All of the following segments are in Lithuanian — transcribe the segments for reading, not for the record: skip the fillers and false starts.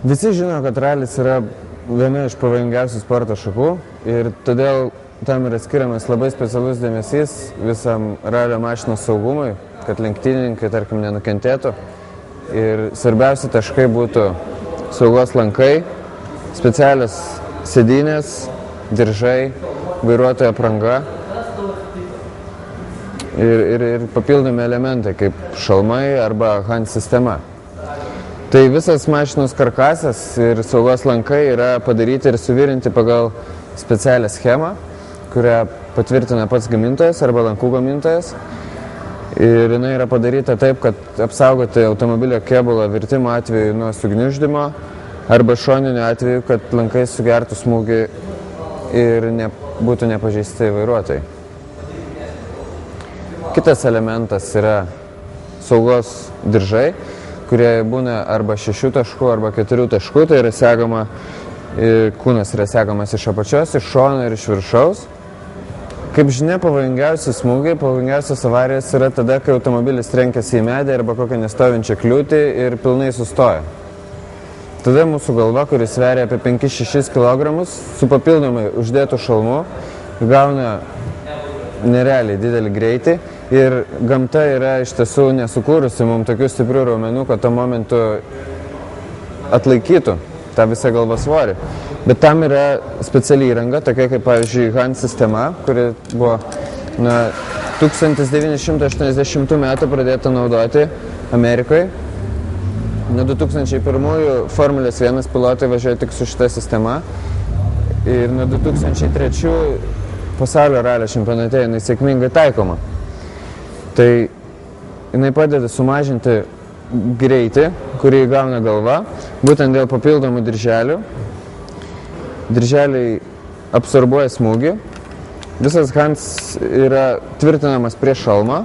Visi žino, kad ralis yra viena iš pavojingiausių sporto šakų ir todėl tam yra skiriamas labai specialus dėmesys visam ralio mašinos saugumui, kad lenktynininkai, tarkim, nenukentėtų. Ir svarbiausi taškai būtų saugos lankai, specialios sėdynės, diržai, vairuotojo apranga ir papildomi elementai kaip šalmai arba HANS sistema. Tai visas mašinos karkasas ir saugos lankai yra padaryti ir suvirinti pagal specialią schemą, kurią patvirtina pats gamintojas arba lankų gamintojas. Ir jinai yra padaryta taip, kad apsaugoti automobilio kėbulo virtimo atveju nuo sugniuždymo arba šoniniu atveju, kad lankai sugertų smūgį ir būtų nepažeisti vairuotojai. Kitas elementas yra saugos diržai, kurie būna arba 6 taškų, arba 4 taškų, tai yra segama, kūnas yra segamas iš apačios, iš šono ir iš viršaus. Kaip žinia, pavojingiausi smūgiai, pavojingiausios avarijos yra tada, kai automobilis trenkiasi į medį arba kokią nestovinčią kliūtį ir pilnai sustoja. Tada mūsų galva, kuris sveria apie 5-6 kg, su papildomai uždėtų šalmu, gauna nerealiai didelį greitį. Ir gamta yra iš tiesų nesukūrusi mums tokių stiprių raumenų, kad tuo momentu atlaikytų tą visą galvos svorį. Bet tam yra speciali įranga, tokia kaip, pavyzdžiui, HANS sistema, kuri buvo 1980 metų pradėta naudoti Amerikoje. Nuo 2001 Formulės 1 pilotai važiuoja tik su šita sistema. Ir nuo 2003 pasaulio ralio čempionate jinai sėkmingai taikoma. Tai jinai padeda sumažinti greitį, kurį gauna galva, būtent dėl papildomų dirželių. Dirželiai absorbuoja smūgį. Visas HANS yra tvirtinamas prie šalmo,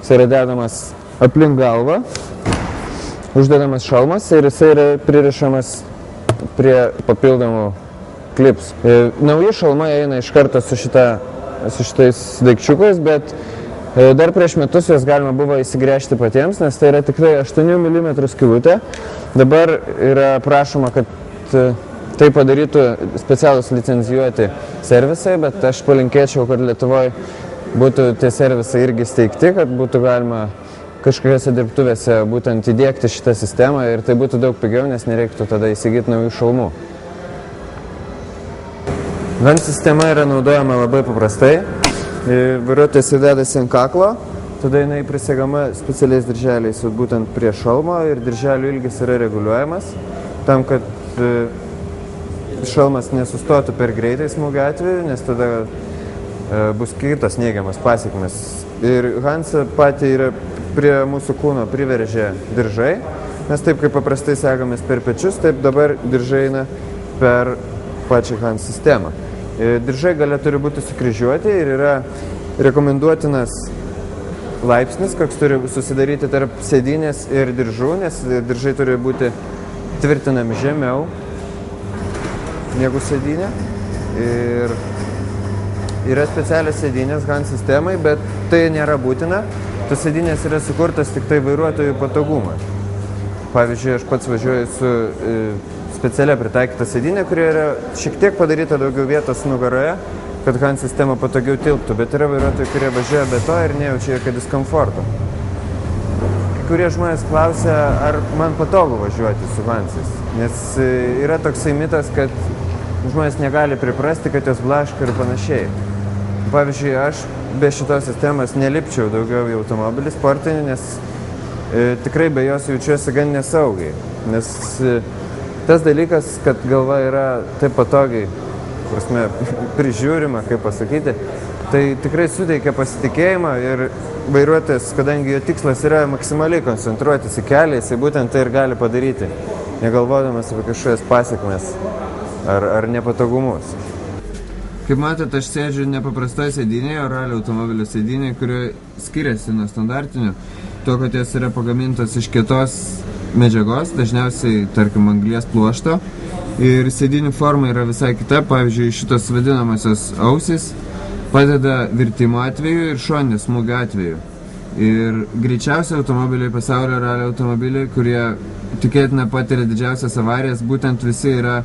jis yra dedamas aplink galvą, uždedamas šalmas ir jis yra pririšamas prie papildomų klips. Nauji šalmai eina iš karto su šitais daikčiukais, bet dar prieš metus juos galima buvo įsigręžti patiems, nes tai yra tikrai 8 mm skylutė. Dabar yra prašoma, kad tai padarytų specialūs licencijuoti servisai, bet aš palinkėčiau, kad Lietuvoje būtų tie servisai irgi steigti, kad būtų galima kažkokiose dirbtuvėse būtent įdiegti šitą sistemą ir tai būtų daug pigiau, nes nereiktų tada įsigyti naujų šalmų. HANS sistema yra naudojama labai paprastai. Vairuotojas įdedasi ant kaklo, tada jinai prisegama specialiais dirželiais būtent prie šalmo ir dirželių ilgis yra reguliuojamas tam, kad šalmas nesustotų per greitai smūgio atveju, nes tada bus kitos neigiamas pasekmes. Ir HANS patį yra prie mūsų kūno priveržę diržai, nes taip kaip paprastai segamės per pečius, taip dabar diržai eina per pačią HANS sistemą. Diržai gale turi būti sukryžiuoti ir yra rekomenduotinas laipsnis, koks turi susidaryti tarp sėdynės ir diržų, nes diržai turi būti tvirtinami žemiau negu sėdynė. Ir yra specialios sėdynės HANS sistemai, bet tai nėra būtina. Tas sėdynės yra sukurtas tik tai vairuotojų patogumą. Pavyzdžiui, aš pats važiuoju su specialia pritaikyta sėdynė, kurie yra šiek tiek padaryta daugiau vietos nugaroje, kad HANS sistema patogiau tilptų, bet yra vairuotojai, kurie važiuoja be to ir nejaučia jokio diskomforto. Kai kurie žmonės klausia, ar man patogu važiuoti su HANSais, nes yra toksai mitas, kad žmonės negali priprasti, kad jos blaško ir panašiai. Pavyzdžiui, aš be šitos sistemos nelipčiau daugiau į automobilį sportinį, nes tikrai be jos jaučiuosi gan nesaugiai, nes tas dalykas, kad galva yra taip patogiai, prižiūrima, kaip pasakyti, tai tikrai suteikia pasitikėjimą ir vairuotojas, kadangi jo tikslas yra maksimaliai koncentruotis į kelią, jisai būtent tai ir gali padaryti, negalvodamas apie kažkokias pasiekmes ar nepatogumus. Kaip matote, aš sėdžiu nepaprastoje sėdynėje, ralio automobilio sėdynėje, kurio skiriasi nuo standartinių, to, kad jos yra pagamintos iš kietos medžiagos, dažniausiai, tarkim, anglies pluošto, ir sėdinių forma yra visai kita. Pavyzdžiui, šitos vadinamosios ausys padeda virtimo atveju ir šoninės smūgio atveju. Ir greičiausiai automobiliai, pasaulio ralio automobiliai, kurie tikėtina patiria didžiausias avarijas, būtent visi yra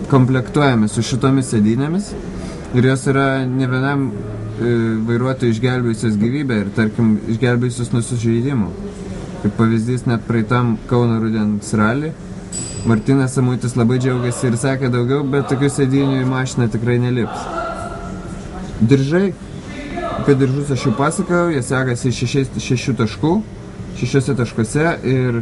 komplektuojami su šitomis sėdynėmis ir jos yra ne vienam vairuotojui išgelbėjusios gyvybę ir, tarkim, išgelbėjusios nuo sužeidimų. Kaip pavyzdys, net praeitam Kauno rudens rally Martynas Samuitis labai džiaugiasi ir sakė daugiau, bet tokių sėdynių į mašiną tikrai nelips. Diržai, apie diržus aš jau pasakojau, jie sekasi iš 6 taškuose ir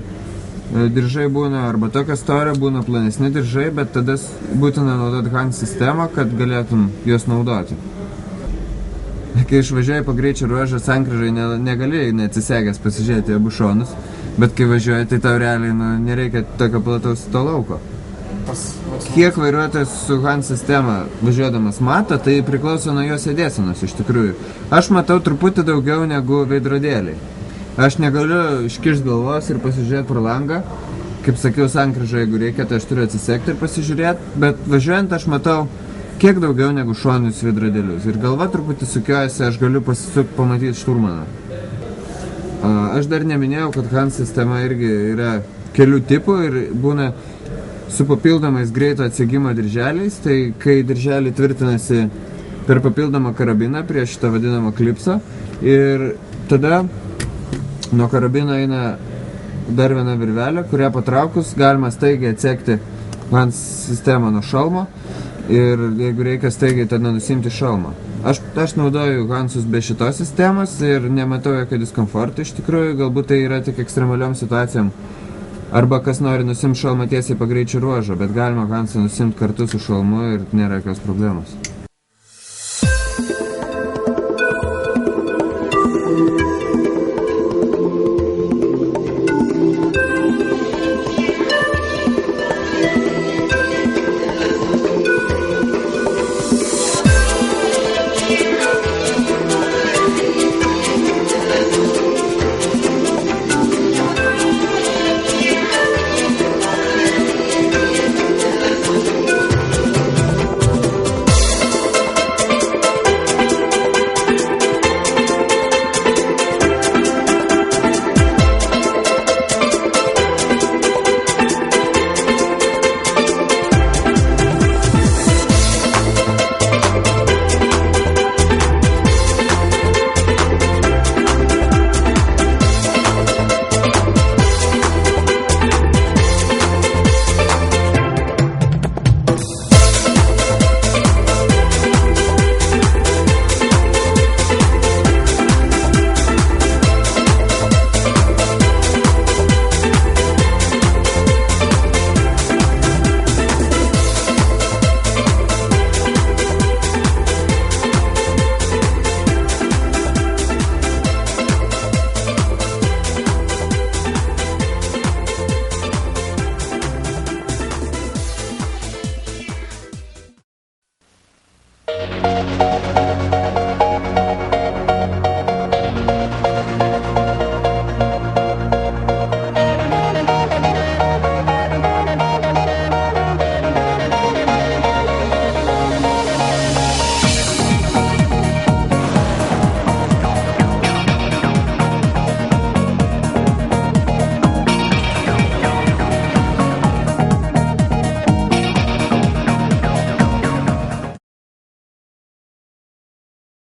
diržai būna arba tokio storio, būna planesni diržai, bet tada būtina naudoti Hans sistemą, kad galėtum juos naudoti. Kai išvažiuoji po greičio ruožą, sankryžai negalėjai neatsisegęs pasižiūrėti abu šonus, bet kai važiuoji, tai tau realiai nereikia tokio plataus to lauko. Kiek vairuotojas su Hans sistema važiuodamas mato, tai priklauso nuo jo sėdėsenos iš tikrųjų. Aš matau truputį daugiau negu veidrodėliai. Aš negaliu iškišti galvos ir pasižiūrėti pro langą. Kaip sakiau, sankryžą, jeigu reikia, tai aš turiu atsisekti ir pasižiūrėti, bet važiuojant aš matau kiek daugiau negu šoninius veidrodėlius. Ir galva truputį sukiojasi, aš galiu pasisukti, pamatyti šturmaną. Aš dar neminėjau, kad Hans sistema irgi yra kelių tipų ir būna su papildomais greito atsegimo dirželiais. Tai kai dirželiai tvirtinasi per papildomą karabiną prie šitą vadinamą klipsą ir tada nuo karabino eina dar viena virvelė, kurią patraukus galima staigiai atsekti Hans sistemą nuo šalmo ir jeigu reikia staigiai tada nusimti šalmą. Aš naudoju Hansus be šitos sistemos ir nematau jokio diskomforto iš tikrųjų, galbūt tai yra tik ekstremaliom situacijom. Arba kas nori nusimti šalmą tiesiai po greičio ruožo, bet galima Hansą nusimti kartu su šalmu ir nėra jokios problemos.